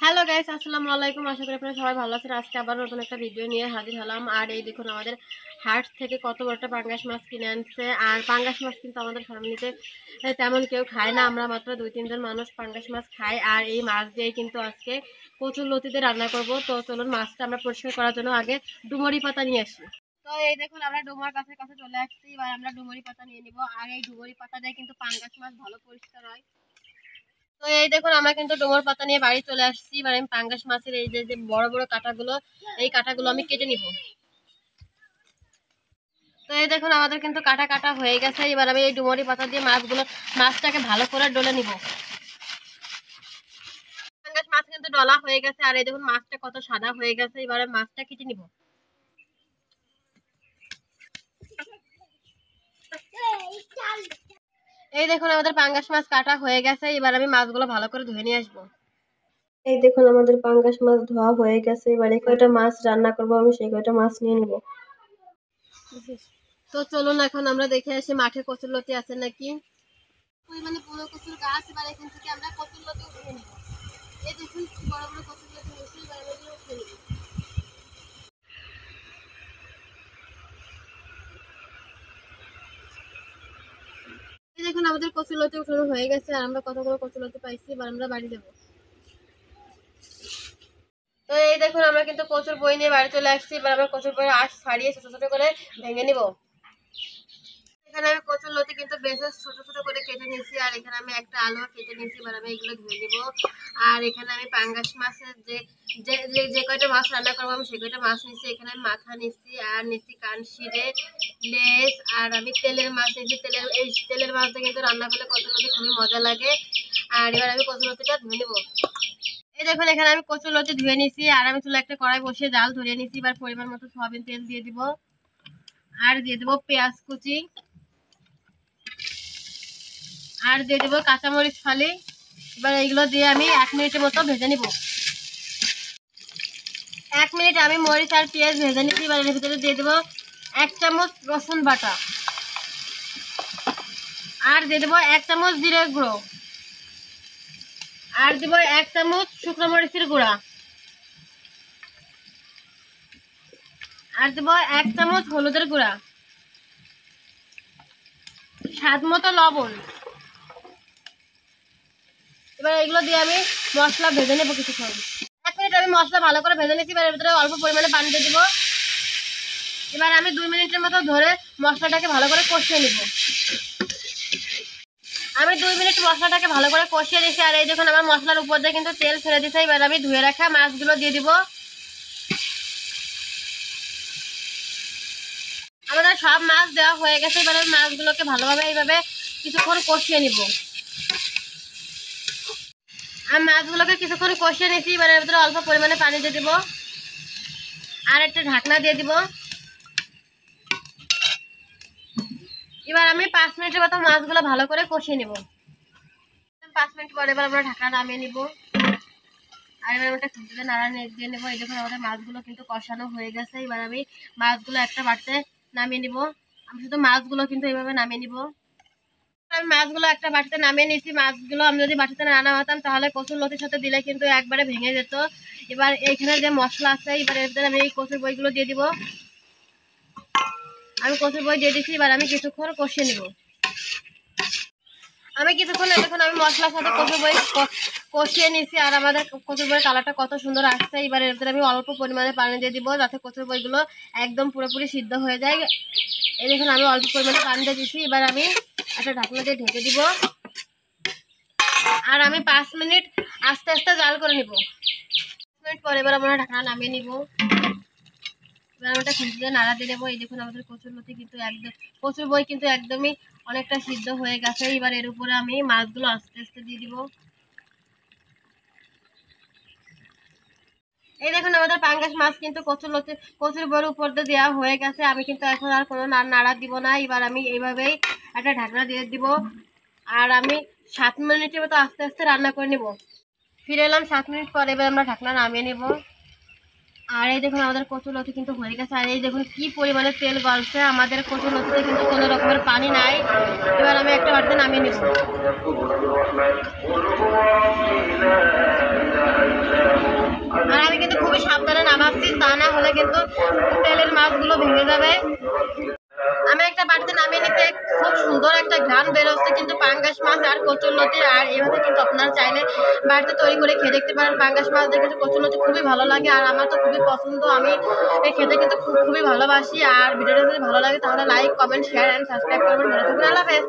Hello guys, আসসালামু আলাইকুম। আশা করি আপনারা সবাই ভালো আছেন। আজকে আবার নতুন একটা ভিডিও নিয়ে হাজির হলাম। আর এই দেখুন আমাদের হাট থেকে কত বড় একটা পাঙ্গাস মাছ কিনে আনছে। আর পাঙ্গাস মাছ কিন্তু আমাদের ফ্যামিলিতে তেমন কেউ খায় না, আমরা মাত্র 2-3 জন মানুষ পাঙ্গাস মাছ খাই। আর এই মাছ দিয়ে কিন্তু আজকে কচুরলতিতে রান্না করব। তো চলুন মাছটা আমরা পরিষ্কার করার জন্য আগে ডুমুরি পাতা নিয়ে আসি। তো এই দেখুন আমরা ডুমুর গাছের কাছে চলে আসছি। এবার আমরা ডুমুরি পাতা নিয়ে নিব। আর এই ডুমুরি পাতা দিয়ে কিন্তু পাঙ্গাস মাছ ভালো পরিষ্কার হয়। তো এই দেখুন আমরা কিন্তু ডুমুর পাতা নিয়ে বাড়ি চলে আসছি। এবার আমি পাঙ্গাস মাছের এই যে বড় বড় কাঁটাগুলো, এই কাঁটাগুলো আমি কেটে নিব। তো এই দেখুন আমাদের কিন্তু কাটা কাটা হয়ে গেছে। এবার আমি এই ডুমুরি পাতা দিয়ে মাছটাকে ভালো করে ডলে নিব। পাঙ্গাস মাছ কিন্তু ডলা হয়ে গেছে। আর এই দেখুন মাছটা কত সাদা হয়ে গেছে। এবারে মাছটা কেটে নিব। এই দেখুন আমাদের পাঙ্গাস মাছ কাটা হয়ে গেছে। এবার আমি মাছগুলো ভালো করে ধুয়ে নিয়ে আসবো। এই দেখুন আমাদের পাঙ্গাস মাছ ধোয়া হয়ে গেছে। এবারে কয়টা মাছ রান্না করবো, আমি সেই কয়টা মাছ নিয়ে নিব। তো চলুন এখন আমরা দেখে আসি মাঠে কচুরলতি আছে নাকি। পরিমাণে বড় কচুর গাছ, এবার এখান থেকে আমরা কচুরলতি উঠিয়ে নিব। এই দেখুন কি বড় বড় কচুরলতি হয়েছে। এবার আমরা এগুলো উঠিয়ে নিব। এই দেখুন আমাদের কচুরলতি উঠানো হয়ে গেছে। আর আমরা কতগুলো কচুরলতি পাইছি। এবার আমরা বাড়ি দেবো। তো এই দেখুন আমরা কিন্তু কচুর বই নিয়ে বাড়ি চলে আসছি। এবার আমরা কচুর বই আঁশ ছাড়িয়ে ছোট ছোট করে ভেঙে নিব। এখানে আমি কচুর লতি কিন্তু বেশ ছোট ছোট করে কেটে নিয়েছি। আর এখানে আমি একটা আলু কেটে নিয়েছি। এবার আমি এগুলো ধুয়ে নিব। আর এখানে আমি পাঙ্গাস মাছের যে কয়টা মাছ রান্না করবো আমি সে কয়টা মাছ নিচ্ছি। এখানে আমি মাথা নিচ্ছি, আর নিচ্ছি কানশিরে, লেজ, আর আমি তেলের মাছ নিচ্ছি। এই তেলের মাছটা কিন্তু রান্না করলে কচুর লতি খুবই মজা লাগে। আর এবার আমি কচুর লতিটা ধুয়ে নিব। এই দেখুন এখানে আমি কচুর লতি ধুয়ে নিচ্ছি। আর আমি চুলা একটা কড়াই বসিয়ে জাল ধরিয়ে নিচ্ছি। এবার পরিমাণ মতো সয়াবিন তেল দিয়ে দিব। আর দিয়ে দেবো পেঁয়াজ কুচি, আর দিয়ে দেবো কাঁচামরিচ ফালি। এবার এইগুলো দিয়ে আমি 1 মিনিটের মতো ভেজে নিব। 1 মিনিট আমি মরিচ আর পেঁয়াজ ভেজে নিচ্ছি। এবার এর ভিতরে দিয়ে দেবো 1 চামচ রসুন বাটা, আর দিয়ে দেবো 1 চামচ জিরে গুঁড়ো, আর দেবো 1 চামচ শুকনো মরিচের গুঁড়া, আর দেবো 1 চামচ হলুদের গুঁড়া, স্বাদ মতো লবণ। এবার এগুলো দিয়ে আমি মশলা ভেজে নেবো কিছুক্ষণ। 1 মিনিট আমি মশলা ভালো করে ভেজে নিচ্ছি। এবার এর ভিতরে অল্প পরিমাণে পানি দিয়ে দিব। এবার আমি 2 মিনিটের মতো ধরে মশলাটাকে ভালো করে কষিয়ে নিব। আমি 2 মিনিট মশলাটাকে ভালো করে কষিয়ে দিয়েছি। আর এই দেখুন আমার মশলার উপর দিয়ে কিন্তু তেল ছেড়ে দিয়েছে। এবার আমি ধুয়ে রাখা মাছগুলো দিয়ে দিব। আমাদের সব মাছ দেওয়া হয়ে গেছে। এবার মাছগুলোকে ভালোভাবে এইভাবে কিছুক্ষণ কষিয়ে নিব। আমি মাছগুলোকে কিছুক্ষণ কষিয়ে নিয়েছি। এবার এর ভিতরে অল্প পরিমাণে পানি দিয়ে দিব, আর একটা ঢাকনা দিয়ে দিব। এবার আমি 5 মিনিটের মতো মাছগুলো ভালো করে কষিয়ে নিব। 5 মিনিট পরে এবার আমরা ঢাকনা নামিয়ে নিব। আর এবার ওটা খুঁজতে নাড়া দিয়ে নেবো। এই দেখুন আমাদের মাছগুলো কিন্তু কষানো হয়ে গেছে। এবার আমি মাছগুলো একটা বাটিতে নামিয়ে নিব। আমি শুধু মাছগুলো কিন্তু এইভাবে নামিয়ে নিব। আমি মাছগুলো একটা বাটিতে নামিয়ে নিয়েছি। মাছগুলো আমি যদি বাটিতে না নামাতাম তাহলে কচুর লতির সাথে দিলে কিন্তু একবারে ভেঙে যেত। এবার এইখানে যে মশলা আছে, এবার এর ভিতরে আমি এই কচুর বইগুলো দিয়ে দিব। আমি কচুর বই দিয়ে দিচ্ছি। এবার আমি কিছুক্ষণ কষিয়ে নিব। আমি কিছুক্ষণ দেখুন আমি মশলার সাথে কচুর বই কষিয়ে নিয়েছি। আর আমাদের কচুর বইয়ের কালারটা কত সুন্দর আসছে। এবার এর ভিতরে আমি অল্প পরিমাণে পানি দিয়ে দিব, যাতে কচুর বইগুলো একদম পুরোপুরি সিদ্ধ হয়ে যায়। এই দেখুন আমি অল্প পরিমাণে পানি দিয়ে দিচ্ছি। এবার আমি একটা ঢাকনা দিয়ে ঢেকে দিব। আর আমি 5 মিনিট আস্তে আস্তে জাল করে নিব। 5 মিনিট পরে এবার আমরা ঢাকনা নামিয়ে নিব। এবার আমি এটা খুঁজে নাড়া দিয়ে দেবো। এই দেখুন আমাদের কচুর লতি কিন্তু একদম, কচুর বই কিন্তু একদমই অনেকটা সিদ্ধ হয়ে গেছে। এবার এর উপরে আমি মাছগুলো আস্তে আস্তে দিয়ে দিব। এই দেখুন আমাদের পাঙ্গাস মাছ কিন্তু কচুর বইয়ের উপর দিয়ে দেওয়া হয়ে গেছে। আমি কিন্তু এখন আর কোনো নাড়া দিব না। এবার আমি এইভাবেই একটা ঢাকনা দিয়ে দিব। আর আমি 7 মিনিটের মতো আস্তে আস্তে রান্না করে নিব। ফিরে এলাম 7 মিনিট পরে। এবার আমরা ঢাকনা নামিয়ে নিব। আর এই দেখুন আমাদের কচুর লতি কিন্তু হয়ে গেছে। আর এই দেখুন কি পরিমাণে তেল গলছে। আমাদের কচুর লতিতে কিন্তু কোনো রকমের পানি নাই। এবার আমি একটা বাটিতে নামিয়ে নিব। হলে কিন্তু তেলের মাছগুলো ভেঙে যাবে। আমি একটা বাটিতে নামিয়ে নিতে, খুব সুন্দর একটা ঘ্রাণ বেরোচ্ছে কিন্তু পাঙ্গাস মাছ আর কচুরলতি। আর এইভাবে কিন্তু আপনারা চাইলে বাড়িতে তৈরি করে খেয়ে দেখতে পারেন। পাঙ্গাস মাছ দিয়ে কিন্তু কচুরলতি খুবই ভালো লাগে আর আমার তো খুবই পছন্দ, আমি এই খেতে কিন্তু খুবই ভালোবাসি। আর ভিডিওটা যদি ভালো লাগে তাহলে like, comment, share and subscribe করবেন। ভালো থাকবেন, আল্লাহ হাফেজ।